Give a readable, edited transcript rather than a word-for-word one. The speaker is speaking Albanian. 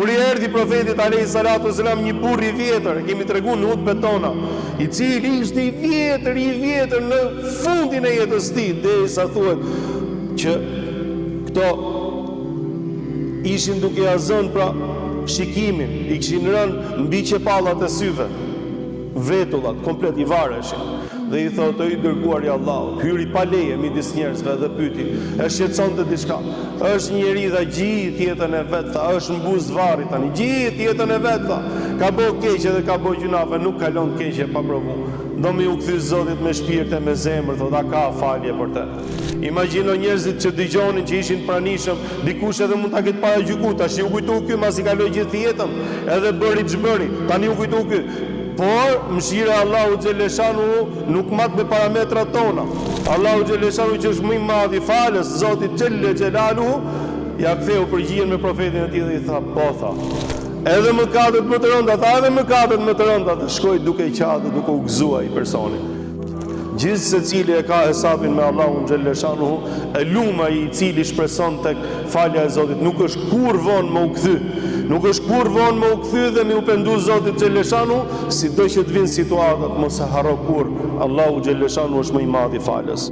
Kur I erdhi profetit alayhi salatu selam një burr I vjetër, kemi treguar në hutbet tona, I cili ishte I vjetër në fundin e jetës së tij, derisa thuhet që këto ishin duke ia zënë pra shikimin, I kishin rënë mbi qepallat e syve, vetullat komplet I vareshin. Dhe I thotë, I dërguari I Allahut, hyri pa leje midis njerëzve dhe pyeti, e shqetësonte diçka? Është një njeri dha gjithë jetën e vet, tha, është mbuz varri tani, gjithë jetën e vet, tha, ka bëu keqe dhe ka bëu gjunafe, nuk kalon keqe pa provu. Do me u kthy Zotit me shpirt e me zemër, thotë, a ka falje për të. Imagjino njerëzit që dëgjonin që ishin pranishëm, dikush edhe mund ta ketë para gjyku, tash u kujtu ky masi kaloi gjithë jetën, edhe bëri ç'bëri, tani u kujtu ky. Por mëshira e Allahu xheleshanu nuk mat me parametrat tona. Allahu xheleshanu që është më I madh I falës, Zoti xhelle xhelaluhu, ja ktheu përgjigjen me profetin e tij dhe I tha, po tha. Edhe mëkatet më të rënda, tha, edhe mëkatet më të rënda, shkoi duke I qatë, duke u gëzuar I personi. Gjithë se cili e ka hesabin me Allahun xheleshanuhu, e luma I cili shpreson tek falja e Zotit, nuk është kur vonë më u kthy. Nuk është kur vonë më u kthy dhe më u pendu Zotit xheleshanuhu, sido që të vinë situatat, mos e harro kur. Allahu xheleshanuhu është më I madh I falës.